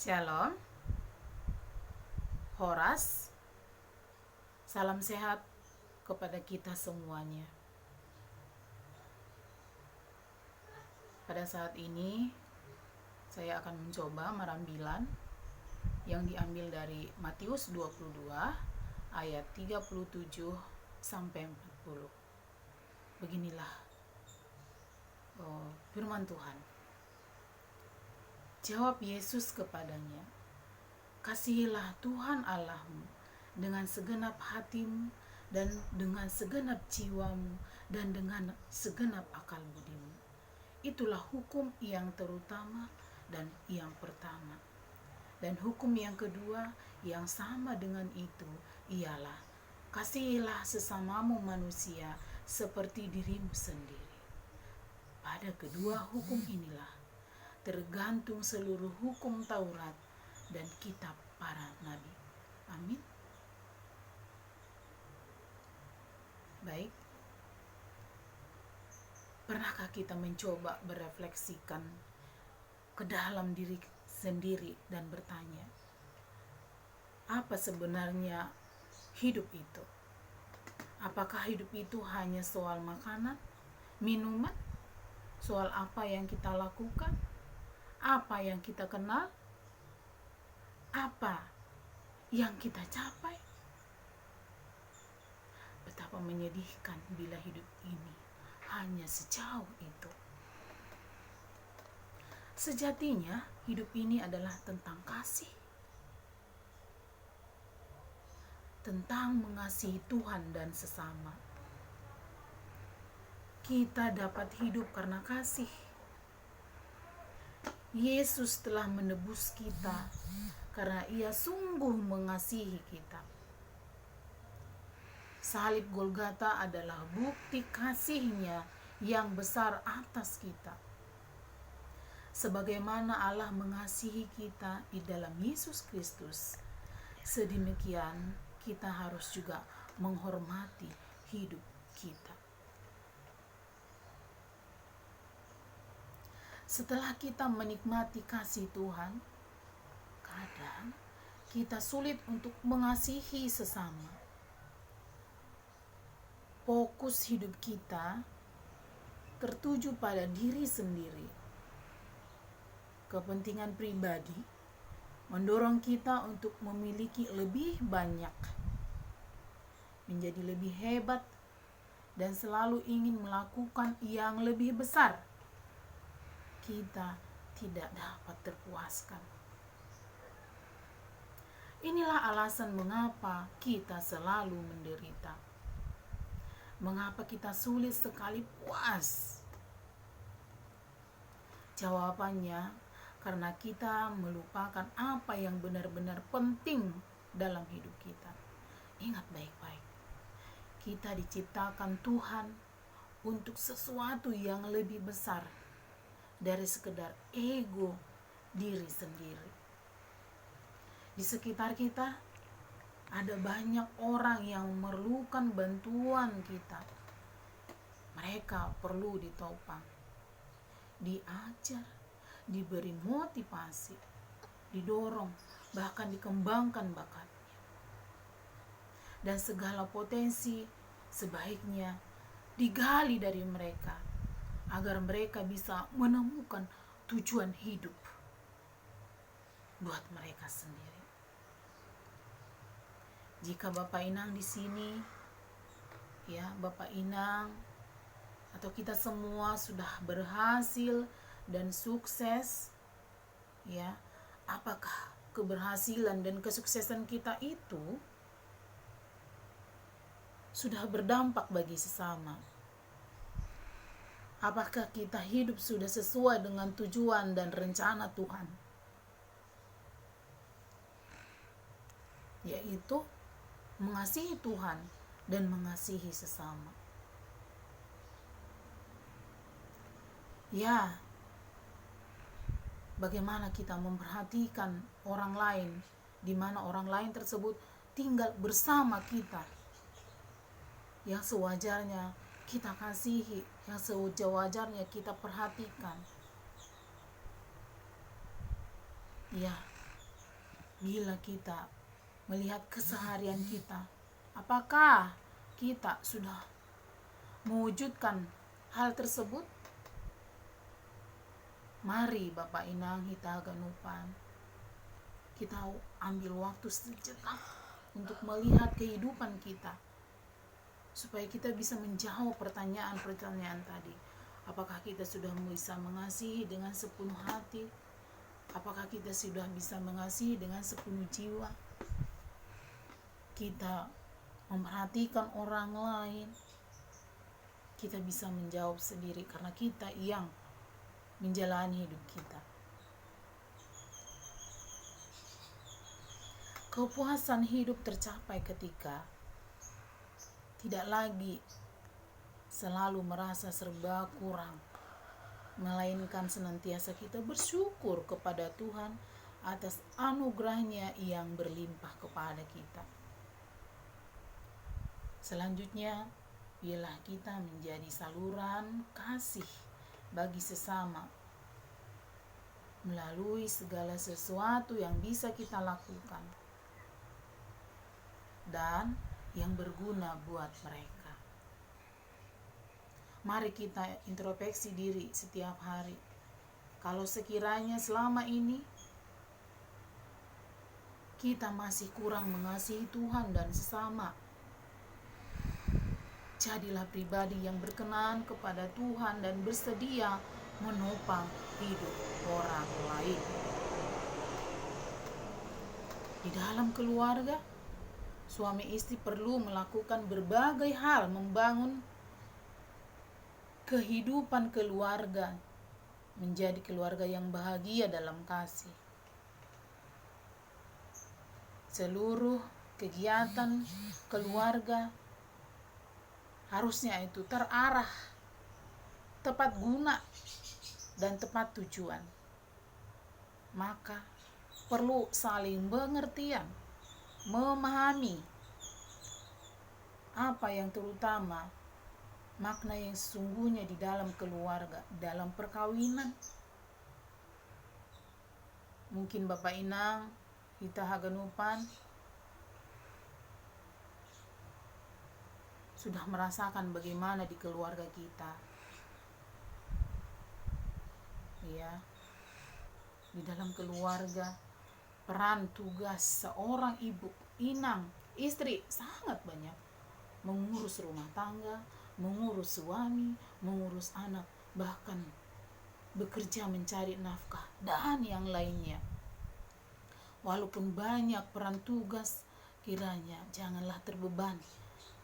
Shalom, Horas, salam sehat kepada kita semuanya. Pada saat ini, saya akan mencoba merambilan yang diambil dari Matius 22 ayat 37 sampai 40. Beginilah firman Tuhan. Jawab Yesus kepadanya, "Kasihilah Tuhan Allahmu dengan segenap hatimu dan dengan segenap jiwamu dan dengan segenap akal budimu. Itulah hukum yang terutama dan yang pertama. Dan hukum yang kedua yang sama dengan itu ialah, kasihilah sesamamu manusia seperti dirimu sendiri. Pada kedua hukum inilah tergantung seluruh hukum Taurat dan kitab para nabi." Amin. Baik, pernahkah kita mencoba berefleksikan ke dalam diri sendiri dan bertanya, apa sebenarnya hidup itu? Apakah hidup itu hanya soal makanan, minuman, soal apa yang kita lakukan, apa yang kita kenal, apa yang kita capai? Betapa menyedihkan bila hidup ini hanya sejauh itu. Sejatinya hidup ini adalah tentang kasih, tentang mengasihi Tuhan dan sesama. Kita dapat hidup karena kasih. Yesus telah menebus kita karena Ia sungguh mengasihi kita. Salib Golgota adalah bukti kasih-Nya yang besar atas kita. Sebagaimana Allah mengasihi kita di dalam Yesus Kristus, sedemikian kita harus juga menghormati hidup kita. Setelah kita menikmati kasih Tuhan, kadang kita sulit untuk mengasihi sesama. Fokus hidup kita tertuju pada diri sendiri. Kepentingan pribadi mendorong kita untuk memiliki lebih banyak, menjadi lebih hebat, dan selalu ingin melakukan yang lebih besar. Kita tidak dapat terpuaskan. Inilah alasan mengapa kita selalu menderita. Mengapa kita sulit sekali puas? Jawabannya, karena kita melupakan apa yang benar-benar penting dalam hidup kita. Ingat baik-baik, kita diciptakan Tuhan untuk sesuatu yang lebih besar dari sekedar ego diri sendiri. Di sekitar kita ada banyak orang yang memerlukan bantuan kita. Mereka perlu ditopang, diajar, diberi motivasi, didorong, bahkan dikembangkan bakatnya. Dan segala potensi sebaiknya digali dari mereka, agar mereka bisa menemukan tujuan hidup buat mereka sendiri. Jika Bapak Inang di sini, ya Bapak Inang atau kita semua sudah berhasil dan sukses, ya, apakah keberhasilan dan kesuksesan kita itu sudah berdampak bagi sesama? Apakah kita hidup sudah sesuai dengan tujuan dan rencana Tuhan? Yaitu mengasihi Tuhan dan mengasihi sesama. Ya, bagaimana kita memperhatikan orang lain, di mana orang lain tersebut tinggal bersama kita, yang sewajarnya kita kasihi, yang sewajarnya kita perhatikan. Ya, bila kita melihat keseharian kita, apakah kita sudah mewujudkan hal tersebut? Mari Bapak Inang Hitaganupan, kita ambil waktu sejenak untuk melihat kehidupan kita, supaya kita bisa menjawab pertanyaan-pertanyaan tadi. Apakah kita sudah bisa mengasihi dengan sepenuh hati? Apakah kita sudah bisa mengasihi dengan sepenuh jiwa? Kita memperhatikan orang lain. Kita bisa menjawab sendiri karena kita yang menjalani hidup kita. Kepuasan hidup tercapai ketika tidak lagi selalu merasa serba kurang, melainkan senantiasa kita bersyukur kepada Tuhan atas anugerahnya yang berlimpah kepada kita. Selanjutnya, biarlah kita menjadi saluran kasih bagi sesama melalui segala sesuatu yang bisa kita lakukan dan yang berguna buat mereka. Mari kita introspeksi diri setiap hari. Kalau sekiranya selama ini kita masih kurang mengasihi Tuhan dan sesama, jadilah pribadi yang berkenan kepada Tuhan dan bersedia menopang hidup orang lain. Di dalam keluarga, suami istri perlu melakukan berbagai hal membangun kehidupan keluarga menjadi keluarga yang bahagia dalam kasih. Seluruh kegiatan keluarga harusnya itu terarah, tepat guna, dan tepat tujuan. Maka perlu saling pengertian, memahami apa yang terutama, makna yang sesungguhnya di dalam keluarga, dalam perkawinan. Mungkin Bapak Inang Hitaganupan sudah merasakan bagaimana di keluarga kita, ya, di dalam keluarga peran tugas seorang ibu, inang, istri sangat banyak. Mengurus rumah tangga, mengurus suami, mengurus anak, bahkan bekerja mencari nafkah dan yang lainnya. Walaupun banyak peran tugas, kiranya janganlah terbebani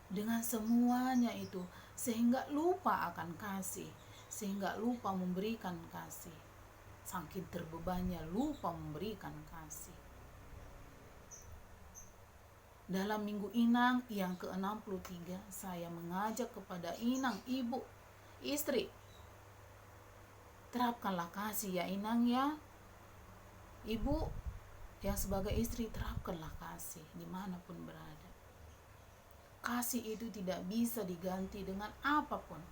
dengan semuanya itu, sehingga lupa akan kasih, sehingga lupa memberikan kasih. Saking terbebannya lupa memberikan kasih. Dalam Minggu Inang yang ke-63, saya mengajak kepada Inang, ibu, istri, terapkanlah kasih ya Inang ya. Ibu yang sebagai istri, terapkanlah kasih dimanapun berada. Kasih itu tidak bisa diganti dengan apapun.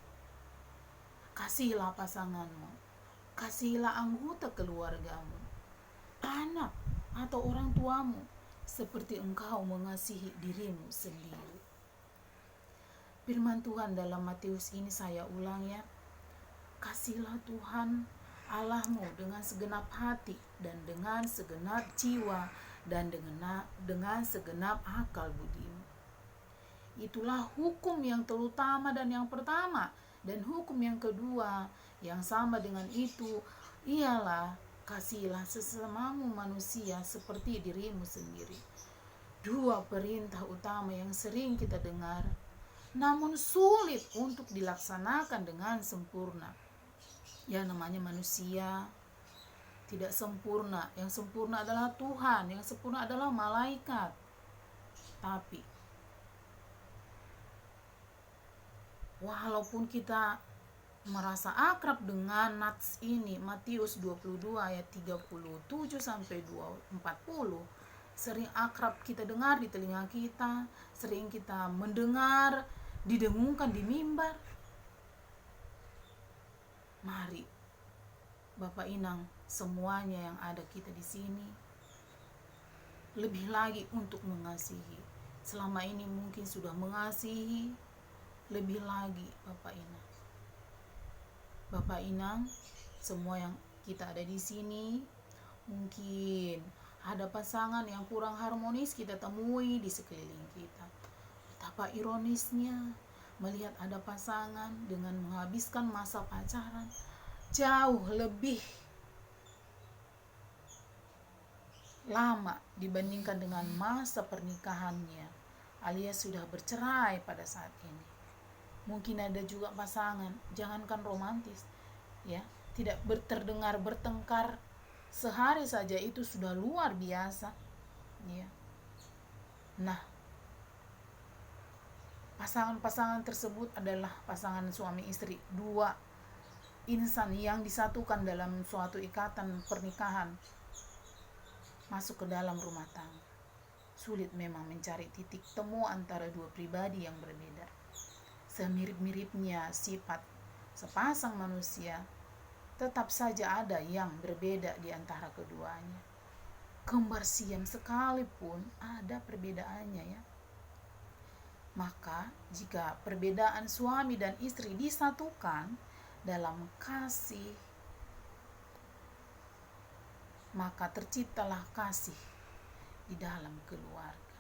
Kasihilah pasanganmu, kasihilah anggota keluargamu, anak atau orang tuamu, seperti engkau mengasihi dirimu sendiri. Firman Tuhan dalam Matius ini saya ulang ya. Kasihilah Tuhan Allahmu dengan segenap hati dan dengan segenap jiwa dan dengan segenap akal budimu. Itulah hukum yang terutama dan yang pertama. Dan hukum yang kedua yang sama dengan itu ialah kasihilah sesamamu manusia seperti dirimu sendiri. Dua perintah utama yang sering kita dengar, namun sulit untuk dilaksanakan dengan sempurna. Ya, namanya manusia tidak sempurna. Yang sempurna adalah Tuhan, yang sempurna adalah malaikat. Tapi walaupun kita merasa akrab dengan nats ini, Matius 22 ayat 37 sampai 40, sering akrab kita dengar di telinga kita, sering kita mendengar didengungkan di mimbar. Mari Bapak Inang semuanya yang ada kita di sini, lebih lagi untuk mengasihi. Selama ini mungkin sudah mengasihi, lebih lagi Bapak Inang, semua yang kita ada di sini, mungkin ada pasangan yang kurang harmonis kita temui di sekeliling kita. Betapa ironisnya melihat ada pasangan dengan menghabiskan masa pacaran jauh lebih lama dibandingkan dengan masa pernikahannya, alias sudah bercerai pada saat ini. Mungkin ada juga pasangan, jangankan romantis, ya, tidak terdengar bertengkar sehari saja itu sudah luar biasa, ya. Nah, pasangan-pasangan tersebut adalah pasangan suami istri, dua insan yang disatukan dalam suatu ikatan pernikahan, masuk ke dalam rumah tangga. Sulit memang mencari titik temu antara dua pribadi yang berbeda. Semirip-miripnya sifat sepasang manusia, tetap saja ada yang berbeda di antara keduanya. Kembar siam sekalipun ada perbedaannya, ya. Maka jika perbedaan suami dan istri disatukan dalam kasih, maka terciptalah kasih di dalam keluarga.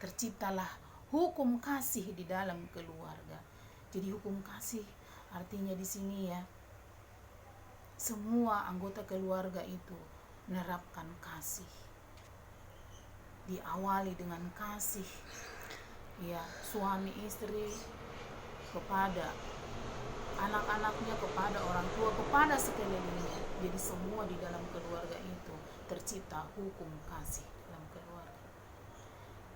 Terciptalah hukum kasih di dalam keluarga. Jadi hukum kasih artinya di sini, ya, semua anggota keluarga itu menerapkan kasih. Diawali dengan kasih, ya, suami istri kepada anak-anaknya, kepada orang tua, kepada sekelilingnya. Jadi semua di dalam keluarga itu tercipta hukum kasih dalam keluarga.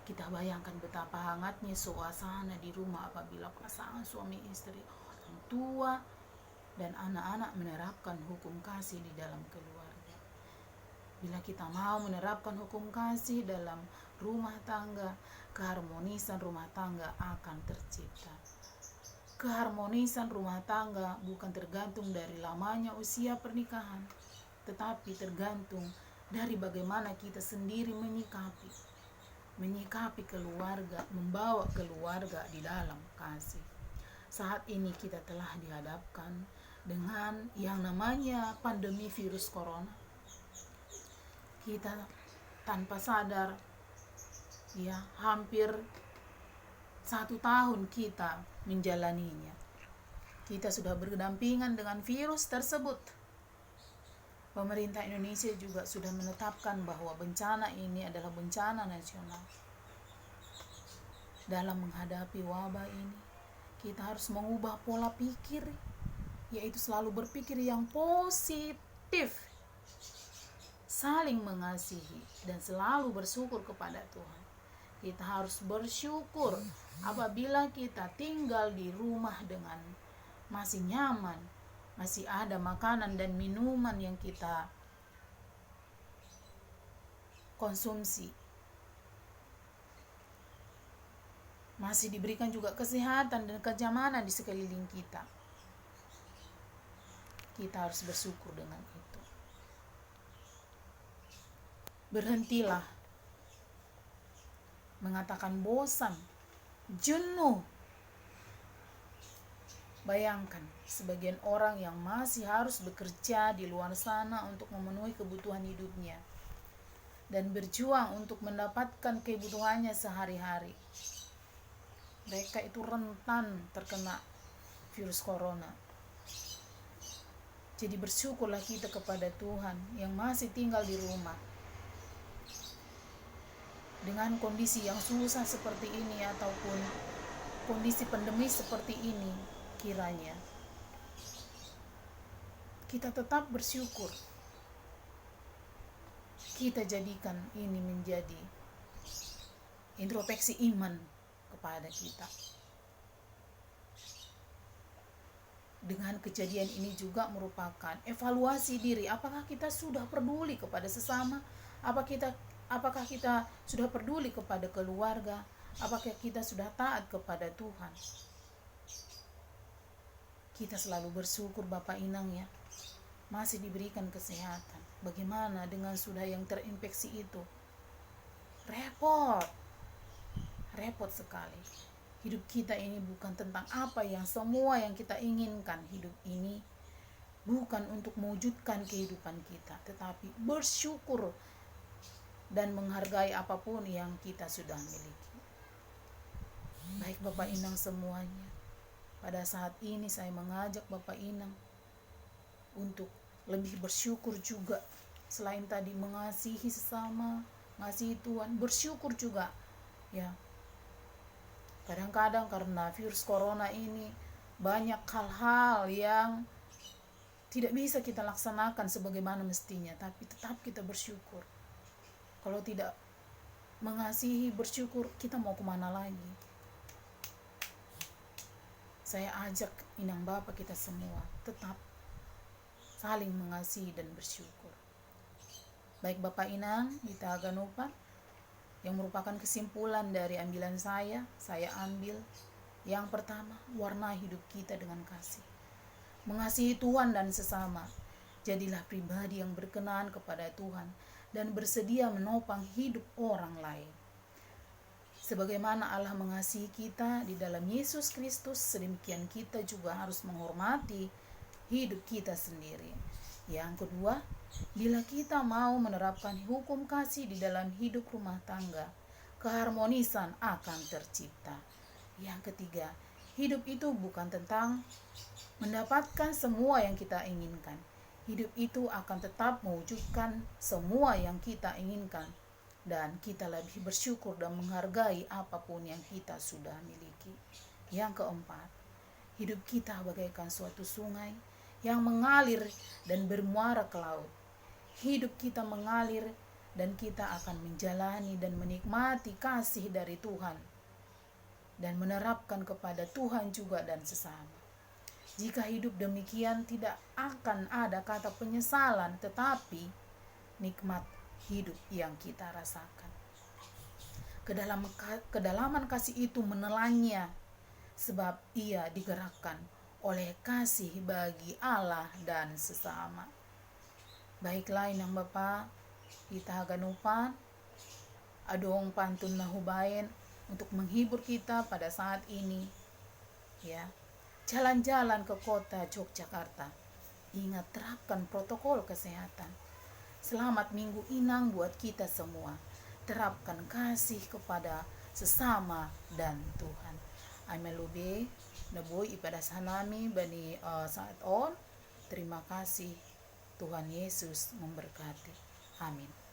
Kita bayangkan betapa hangatnya suasana di rumah apabila pasangan suami istri, orang tua dan anak-anak menerapkan hukum kasih di dalam keluarga. Bila kita mau menerapkan hukum kasih dalam rumah tangga, keharmonisan rumah tangga akan tercipta. Keharmonisan rumah tangga bukan tergantung dari lamanya usia pernikahan, tetapi tergantung dari bagaimana kita sendiri menyikapi keluarga, membawa keluarga di dalam kasih. Saat ini kita telah dihadapkan dengan yang namanya pandemi virus corona. Kita tanpa sadar, ya, hampir 1 tahun kita menjalaninya. Kita sudah berdampingan dengan virus tersebut. Pemerintah Indonesia juga sudah menetapkan bahwa bencana ini adalah bencana nasional. Dalam menghadapi wabah ini, kita harus mengubah pola pikir, yaitu selalu berpikir yang positif, saling mengasihi, dan selalu bersyukur kepada Tuhan. Kita harus bersyukur apabila kita tinggal di rumah dengan masih nyaman, masih ada makanan dan minuman yang kita konsumsi, masih diberikan juga kesehatan dan kenyamanan di sekeliling kita. Kita harus bersyukur dengan itu. Berhentilah mengatakan bosan, jenuh. Bayangkan sebagian orang yang masih harus bekerja di luar sana untuk memenuhi kebutuhan hidupnya dan berjuang untuk mendapatkan kebutuhannya sehari-hari. Mereka itu rentan terkena virus corona. Jadi bersyukurlah kita kepada Tuhan yang masih tinggal di rumah. Dengan kondisi yang susah seperti ini ataupun kondisi pandemi seperti ini, kiranya kita tetap bersyukur. Kita jadikan ini menjadi introspeksi iman kepada kita. Dengan kejadian ini juga merupakan evaluasi diri. Apakah kita sudah peduli kepada sesama? Apakah kita sudah peduli kepada keluarga? Apakah kita sudah taat kepada Tuhan? Kita selalu bersyukur Bapak Inang, ya, masih diberikan kesehatan. Bagaimana dengan sudah yang terinfeksi itu? repot sekali. Hidup kita ini bukan tentang apa yang semua yang kita inginkan. Hidup ini bukan untuk mewujudkan kehidupan kita, tetapi bersyukur dan menghargai apapun yang kita sudah miliki. Baik Bapak Inang semuanya, pada saat ini saya mengajak Bapak Inang untuk lebih bersyukur juga. Selain tadi mengasihi sesama, mengasihi Tuhan, bersyukur juga. Ya, kadang-kadang karena virus corona ini banyak hal-hal yang tidak bisa kita laksanakan sebagaimana mestinya, tapi tetap kita bersyukur. Kalau tidak mengasihi, bersyukur, kita mau kemana lagi? Saya ajak Inang Bapak kita semua tetap saling mengasihi dan bersyukur. Baik Bapak Inang, kita Ganupa, yang merupakan kesimpulan dari ambilan saya ambil yang pertama, warna hidup kita dengan kasih. Mengasihi Tuhan dan sesama. Jadilah pribadi yang berkenan kepada Tuhan dan bersedia menopang hidup orang lain. Sebagaimana Allah mengasihi kita di dalam Yesus Kristus, sedemikian kita juga harus menghormati hidup kita sendiri. Yang kedua, bila kita mau menerapkan hukum kasih di dalam hidup rumah tangga, keharmonisan akan tercipta. Yang ketiga, hidup itu bukan tentang mendapatkan semua yang kita inginkan. Hidup itu akan tetap mewujudkan semua yang kita inginkan, dan kita lebih bersyukur dan menghargai apapun yang kita sudah miliki. Yang keempat, hidup kita bagaikan suatu sungai yang mengalir dan bermuara ke laut. Hidup kita mengalir dan kita akan menjalani dan menikmati kasih dari Tuhan dan menerapkan kepada Tuhan juga dan sesama. Jika hidup demikian, tidak akan ada kata penyesalan, tetapi nikmat hidup yang kita rasakan. Kedalaman kasih itu menelannya, sebab ia digerakkan oleh kasih bagi Allah dan sesama. Baiklah Inang Bapa, kita ganupan adong pantun nahubain untuk menghibur kita pada saat ini. Ya, jalan-jalan ke kota Yogyakarta, ingat terapkan protokol kesehatan. Selamat Minggu Inang buat kita semua. Terapkan kasih kepada sesama dan Tuhan. Amelube naboy ibadah sanami bani saat on. Terima kasih. Tuhan Yesus memberkati. Amin.